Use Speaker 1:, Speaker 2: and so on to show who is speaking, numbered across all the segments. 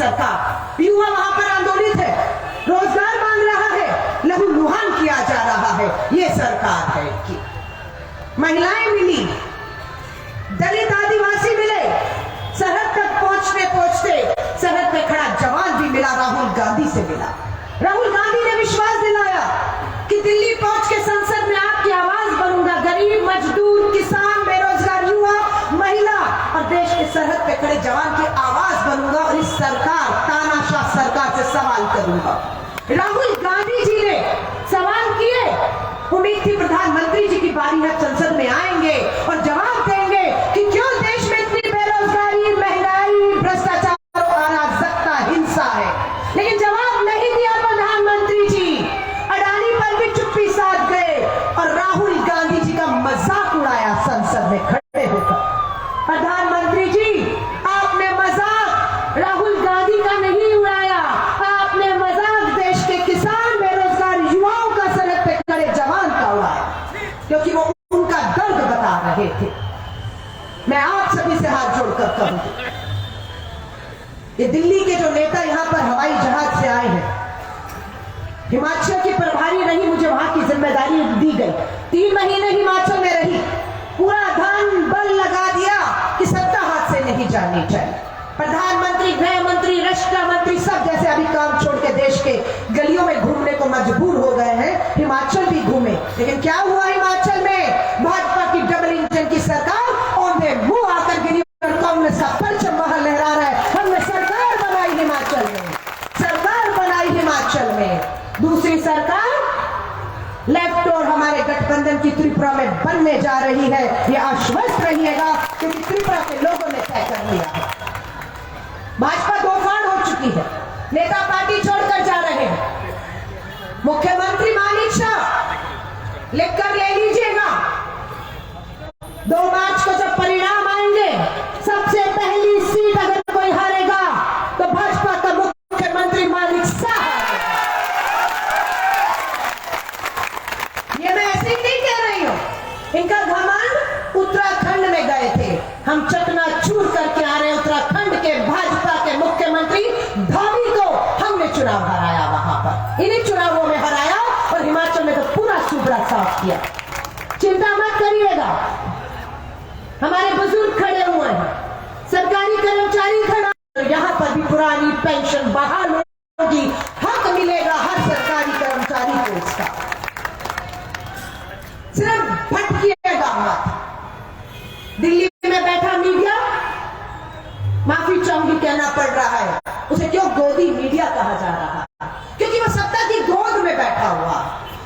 Speaker 1: सरकार। युवा वहां पर आंदोलित है, रोजगार मांग रहा है, लहूलुहान किया जा रहा है, ये सरकार है कि महिलाएं मिली, दलित आदिवासी मिले, सरहद तक पहुंचते पहुंचते सरहद पे खड़ा जवान भी मिला, राहुल गांधी से मिला। राहुल गांधी ने विश्वास दिलाया कि दिल्ली पहुंच के संसद में आपकी आवाज बनूंगा, गरीब, मजदूर, किसान, बेरोजगार युवा, महिला और देश के सरहद पे खड़े जवान की आवाज बनूंगा और इस सरकार, तानाशाह सरकार से सवाल करूंगा। राहुल गांधी जी ने सवाल किए, उम्मीद थी प्रधानमंत्री जी की बारी है, संसद में आएंगे और जवाब देंगे कि क्यों देश में इतनी बेरोजगारी, महंगाई, भ्रष्टाचार, अराजकता, हिंसा है, लेकिन जवाब नहीं दिया प्रधानमंत्री जी। अडानी पर भी चुप्पी साध गए और राहुल गांधी जी का मजाक उड़ाया संसद में खड़े होकर। प्रधानमंत्री जी, आपने मजाक राहुल गांधी का नहीं उड़ाया, आपने मजाक देश के किसान, बेरोजगार युवाओं का, सरहद पे खड़े जवान का उड़ाया, क्योंकि वो उनका दर्द बता रहे थे। मैं आप सभी से हाथ जोड़कर कहूंगी, ये दिल्ली के जो नेता यहां पर हवाई जहाज से आए हैं, हिमाचल की प्रभारी रही, मुझे वहां की जिम्मेदारी दी गई, 3 महीने हिमाचल में रही, पूरा धन बल लगा दिया कि सत्ता हाथ से नहीं जानी चाहिए। प्रधानमंत्री, गृह मंत्री, रक्षा मंत्री सब जैसे अभी काम छोड़ के देश के गलियों में घूमने को मजबूर हो गए हैं, हिमाचल भी घूमे, लेकिन क्या हुआ हिमाचल में? भाजपा की डबल इंजन की सरकार औंधे मुंह आकर गिरी और कांग्रेस का परचम बाहर लहरा रहा है। हमने सरकार बनाई हिमाचल में, सरकार बनाई हिमाचल में, दूसरी सरकार लेफ्ट और हमारे गठबंधन की त्रिपुरा में बनने जा रही है। ये आश्वस्त रहिएगा क्योंकि त्रिपुरा के लोगों ने तय कर लिया है। भाजपा दो फाड़ हो चुकी है, नेता पार्टी छोड़कर जा रहे हैं। मुख्यमंत्री मानिक शाह लिखकर ले लीजिएगा, 2 मार्च को जब परिणाम आएंगे, सबसे पहली सीट अगर कोई हारेगा तो भाजपा का मुख्यमंत्री मानिक शाह। ये मैं ऐसे ही नहीं कह रही हूं, इनका घमंड उत्तराखंड में गए थे, हम चकनाचूर करके आ रहे हैं उत्तराखंड के भाजपा के मुख्यमंत्री धामी को हमने चुनाव हराया, वहां पर इन्हीं चुनावों में हराया और हिमाचल में तो पूरा सूबड़ा साफ किया। चिंता मत करिएगा, हमारे बुजुर्ग खड़े हुए हैं, सरकारी कर्मचारी खड़ा, यहां पर भी पुरानी पेंशन बहाल होगी, हक मिलेगा हर सरकारी कर्मचारी को इसका। सिर्फ भटकिएगा मत। दिल्ली में बैठा मीडिया, माफी चाहूंगी कहना पड़ रहा है, उसे क्यों गोदी मीडिया कहा जा रहा है? क्योंकि वो सत्ता की गोद में बैठा हुआ,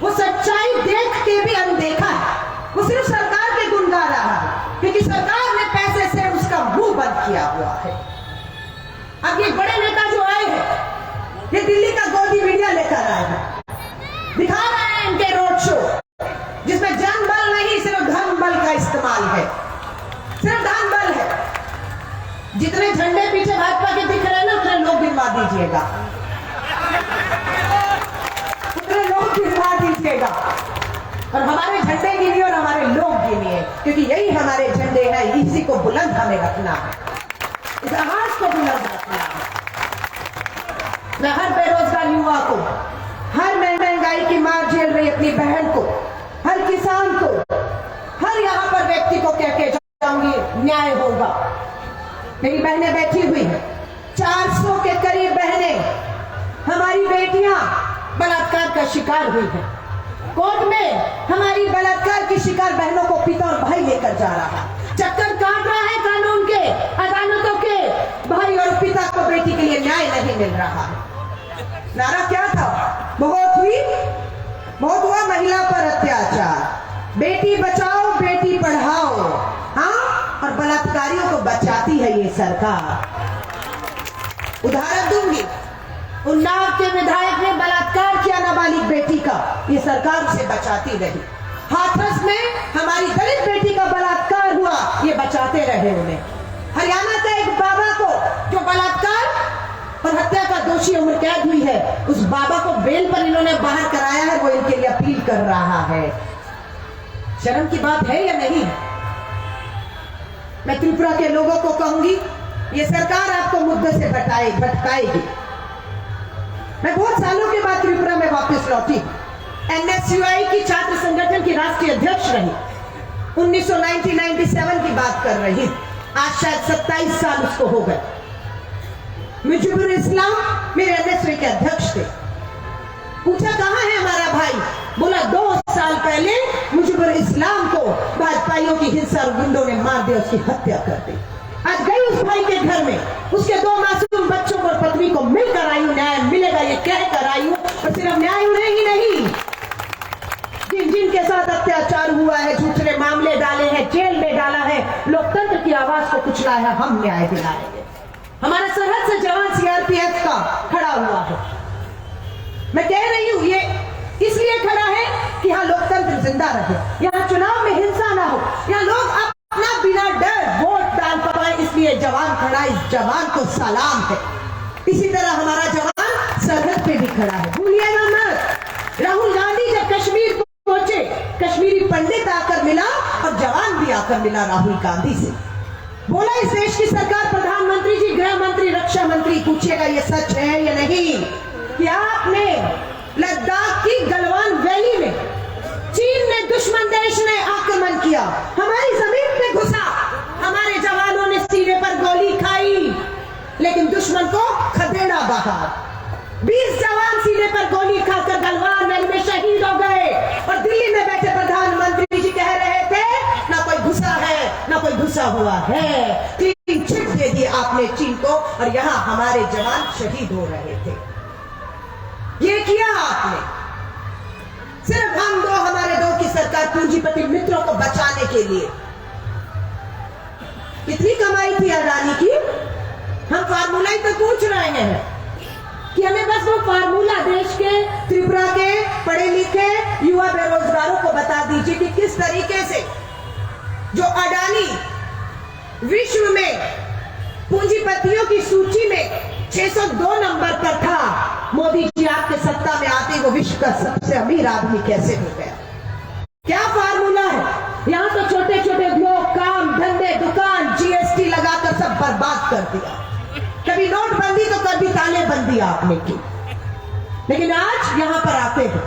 Speaker 1: वो सच्चाई देख के भी अनदेखा है, वो सिर्फ सरकार के गुण गा रहा है क्योंकि सरकार ने पैसे से उसका मुंह बंद किया हुआ है। अब ये बड़े नेता जो आए हैं, ये दिल्ली का गोदी मीडिया लेकर आए हैं, दिखा रहे हैं इनके रोड शो जिसमें जन बल नहीं, सिर्फ धन बल का इस्तेमाल है, सिर्फ धन बल है। जितने झंडे पीछे भाजपा के दिख रहे हैं ना, उतने लोग गिनवा दीजिएगा, उतने लोग गिनवा दीजिएगा और हमारे झंडे गिनिए और हमारे लोग गिनिए, क्योंकि यही हमारे झंडे हैं, इसी को बुलंद हमें रखना है, इस आवाज को बुलंद रखना है। मैं हर बेरोजगार युवा को, हर महंगाई की मार झेल रही अपनी बहन को, हर किसान को, हर यहां पर व्यक्ति को कह के जाऊंगी, न्याय होगा। मेरी बहनें बैठी हुई हैं, 400 के करीब बहनें, हमारी बेटियां बलात्कार का शिकार हुई हैं। कोर्ट में हमारी बलात्कार की शिकार बहनों को पिता और भाई लेकर जा रहा है, चक्कर काट रहा है कानून के, अदालतों के, भाई और पिता को बेटी के लिए न्याय नहीं मिल रहा है। नारा क्या था? बहुत हुआ महिला पर अत्याचार, बेटी बचाओ बेटी पढ़ाओ, हाँ, और बलात्कारियों को बचाती है ये सरकार। उदाहरण दूंगी, उन्नाव के विधायक ने बलात्कार किया नाबालिग बेटी का, ये सरकार उसे बचाती रही। हाथरस में हमारी दलित बेटी का बलात्कार हुआ, ये बचाते रहे उन्हें। हरियाणा का एक बाबा को जो बलात्कार और हत्या का दोषी उम्र कैद हुई है, उस बाबा को बेल पर इन्होंने बाहर कराया है, वो इनके लिए अपील कर रहा है। शर्म की बात है या नहीं? मैं त्रिपुरा के लोगों को कहूंगी, ये सरकार आपको मुद्दे से भटकाएगी। मैं बहुत सालों के बाद त्रिपुरा में वापस लौटी। एनएसयूआई की छात्र संगठन की राष्ट्रीय अध्यक्ष रही। 1997 की बात कर रही। आज शायद 27 साल उसको हो गए। मुजीबुर इस्लाम मेरे एनएसयूआई के अध्यक्ष थे। पूछा कहां है हमारा भाई? बोला 2 साल पहले मुजीबुर इस्लाम को भाजपाइयों की हिंसा और गुंडों ने मार दिया, उसकी हत्या कर दी। आज गई उस भाई के घर में, उसके 2 मासूम बच्चों को, पत्नी को मिलकर आई हूं, न्याय मिलेगा ये कहकर आई हूं। और सिर्फ न्याय उन्हें ही नहीं, जिनके साथ अत्याचार हुआ है, झूठे मामले डाले हैं, जेल में डाला है, लोकतंत्र की आवाज को कुचला है, हम न्याय दिलाएंगे। हमारा सरहद से जवान सीआरपीएफ का खड़ा हुआ है। मैं कह रही हूं ये इसलिए खड़ा है कि यहाँ लोकतंत्र जिंदा रहे, यहाँ चुनाव में हिंसा ना हो, यहाँ लोग अपना बिना डर वोट डाल पाए, इसलिए जवान खड़ा। इस जवान को सलाम है। इसी तरह हमारा जवान सरहद पे भी खड़ा है, भूलिएगा मत। राहुल गांधी जब कश्मीर पहुंचे, कश्मीरी पंडित आकर मिला और जवान भी आकर मिला राहुल गांधी से। बोला इस देश की सरकार, प्रधानमंत्री जी, गृह मंत्री, रक्षा मंत्री, पूछिएगा ये सच है या नहीं कि आपने लद्दाख की गलवान वैली में चीन ने, दुश्मन देश ने आक्रमण किया, हमारी जमीन पे घुसा, हमारे जवानों ने सीने पर गोली खाई, लेकिन दुश्मन को खदेड़ा बाहर। 20 जवान सीने पर गोली खाकर गलवान वैली में शहीद हो गए। और दिल्ली में बैठे प्रधानमंत्री जी कह रहे थे ना कोई घुसा है ना कोई घुसा हुआ है। क्लीन चिट दे दी आपने चीन को, और यहां हमारे जवान शहीद हो रहे थे। ये किया आपने। सिर्फ हम दो, हमारे दो की सरकार पूंजीपति मित्रों को बचाने के लिए। कितनी कमाई थी अडानी की? हम फार्मूला ही तो पूछ रहे हैं कि हमें बस वो फार्मूला देश के, त्रिपुरा के पढ़े लिखे युवा बेरोजगारों को बता दीजिए कि किस तरीके से जो अडानी विश्व में पूंजीपतियों की सूची में 602 नंबर पर था, मोदी जी आपके सत्ता में आते वो विश्व का सबसे अमीर आदमी कैसे हो गया? क्या फार्मूला है? यहाँ तो छोटे छोटे लोग काम धंधे दुकान जीएसटी लगाकर सब बर्बाद कर दिया। कभी नोटबंदी तो कभी तालेबंदी आपने की, लेकिन आज यहाँ पर आते हैं,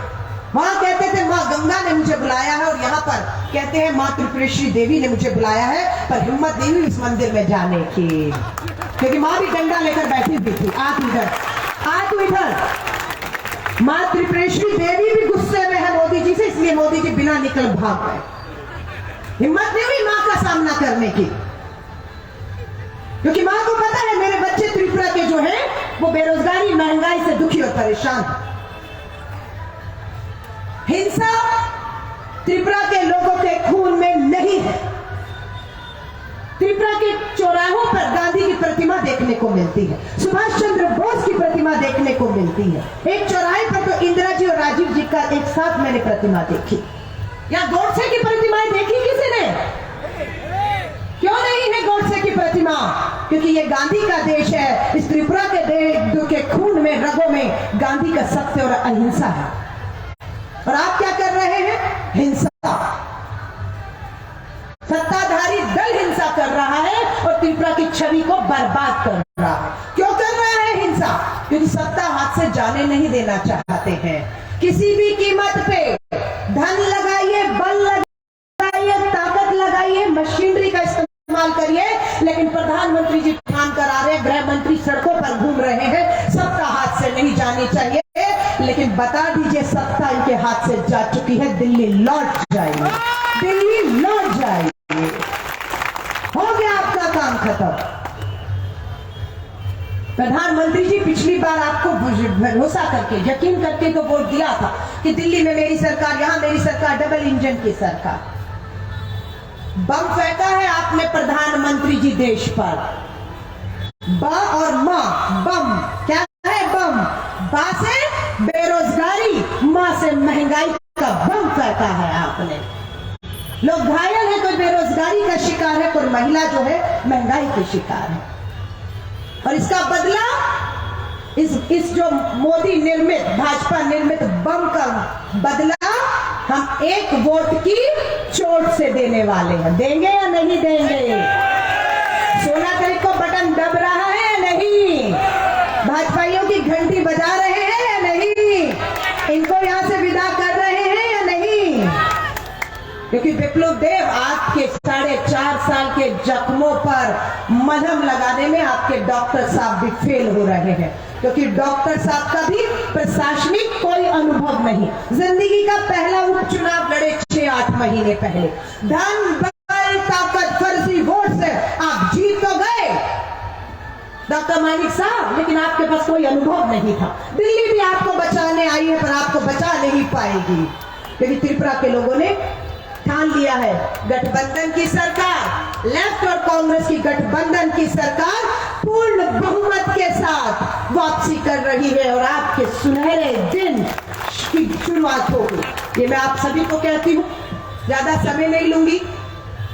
Speaker 1: वहां कहते थे माँ गंगा ने मुझे बुलाया है, और यहाँ पर कहते हैं माँ त्रिपुरेश्वरी देवी ने मुझे बुलाया है, पर हिम्मत नहीं हुई इस मंदिर में जाने की, क्योंकि माँ भी डंडा लेकर बैठी हुई थी। आ तू इधर। माँ त्रिपुरेश्वरी देवी भी गुस्से में है मोदी जी से, इसलिए मोदी जी बिना निकल भाग गए। हिम्मत नहीं हुई माँ का सामना करने की, क्योंकि मां को पता है मेरे बच्चे त्रिपुरा के जो हैं वो बेरोजगारी महंगाई से दुखी और परेशान। हिंसा त्रिपुरा के लोगों के खून में नहीं है। त्रिपुरा के चौराहों पर गांधी की प्रतिमा देखने को मिलती है, सुभाष चंद्र बोस की प्रतिमा देखने को मिलती है। एक चौराहे पर तो इंदिरा जी और राजीव जी का एक साथ मैंने प्रतिमा देखी। या गोडसे की प्रतिमाएं देखी किसी ने? क्यों नहीं है गोडसे की प्रतिमा? क्योंकि ये गांधी का देश है। इस त्रिपुरा के देश के खून में, रगों में गांधी का सत्य और अहिंसा है। और आप क्या कर रहे हैं? हिंसा। सत्ताधारी दल हिंसा कर रहा है और त्रिपुरा की छवि को बर्बाद कर रहा है। क्यों कर रहा है हिंसा? क्योंकि सत्ता हाथ से जाने नहीं देना चाहते हैं। किसी भी कीमत पे धन लगाइए, बल लगाइए, ताकत लगाइए, मशीनरी का इस्तेमाल करिए, लेकिन प्रधानमंत्री जी ठान कर आ रहे हैं, गृह मंत्री सड़कों पर घूम रहे हैं, सत्ता हाथ से नहीं जानी चाहिए। लेकिन बता दीजिए सत्ता इनके हाथ से जा चुकी है, दिल्ली लौट जाएगी, दिल्ली लौट जाएगी। हो गया आपका काम खत्म। प्रधानमंत्री जी पिछली बार आपको भरोसा करके, यकीन करके तो वोट दिया था कि दिल्ली में मेरी सरकार, यहां मेरी सरकार, डबल इंजन की सरकार। बम फेंका है आपने प्रधानमंत्री जी देश पर। बा और मां, बम क्या है? बम। बा से बेरोजगारी, मां से महंगाई का बम फेंका है आपने। लोग घायल है, कोई बेरोजगारी का शिकार है, कोई महिला जो है महंगाई की शिकार है। और इसका बदला इस जो मोदी निर्मित, भाजपा निर्मित बम का बदला हम एक वोट की चोट से देने वाले हैं। देंगे या नहीं देंगे? 16 तारीख को बटन दब क्योंकि विप्लव देव आपके 4.5 साल के जख्मों पर मलहम लगाने में आपके डॉक्टर साहब भी फेल हो रहे हैं, क्योंकि डॉक्टर साहब का भी प्रशासनिक कोई अनुभव नहीं। जिंदगी का पहला उपचुनाव लड़े 6-8 महीने पहले, धन बल ताकत फर्जी वोट से आप जीत तो गए डॉक्टर मानिक साहब, लेकिन आपके पास कोई अनुभव नहीं था। दिल्ली भी आपको बचाने आई है पर आपको बचा नहीं पाएगी, क्योंकि त्रिपुरा के लोगों ने ठान लिया है गठबंधन की सरकार, लेफ्ट और कांग्रेस की गठबंधन की सरकार पूर्ण बहुमत के साथ वापसी कर रही है और आपके सुनहरे दिन की शुरुआत होगी। ये मैं आप सभी को कहती हूँ, ज्यादा समय नहीं लूंगी।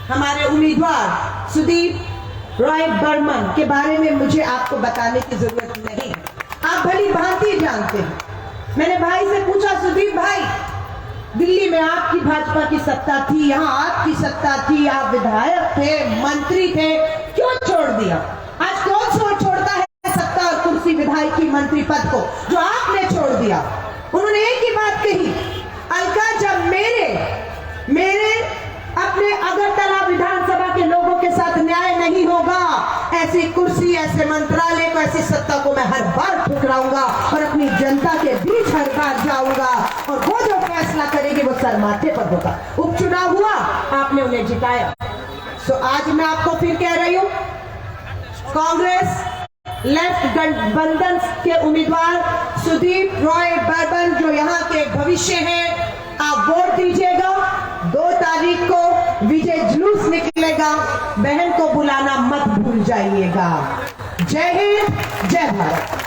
Speaker 1: हमारे उम्मीदवार सुदीप रॉय बर्मन के बारे में मुझे आपको बताने की जरूरत नहीं है, आप भली भांति जानते हैं। मैंने भाई से पूछा, सुदीप भाई, दिल्ली में आपकी भाजपा की सत्ता थी, यहाँ आपकी सत्ता थी, आप विधायक थे, मंत्री थे, क्यों छोड़ दिया? आज कौन छोड़ता है सत्ता और कुर्सी, विधायकी मंत्री पद को, जो आपने छोड़ दिया? उन्होंने एक ही बात कही, अलका, जब मेरे अपने अगरतला विधानसभा के लोगों के साथ न्याय नहीं होगा, ऐसी कुर्सी, ऐसे मंत्रालय को, ऐसी सत्ता को मैं हर बार ठुकराऊंगा और अपनी जनता के बीच हर बार जाऊंगा और वो जो फैसला करेगी वो सर माथे पर होगा। उपचुनाव हुआ, आपने उन्हें जिताया। सो आज मैं आपको फिर कह रही हूं, कांग्रेस लेफ्ट गठबंधन के उम्मीदवार सुदीप रॉय बर्मन जो यहाँ के भविष्य हैं, आप वोट दीजिएगा। 2 तारीख को विजय जुलूस निकलेगा, बहन को बुलाना मत भूल जाइएगा। जय हिंद, जय भारत।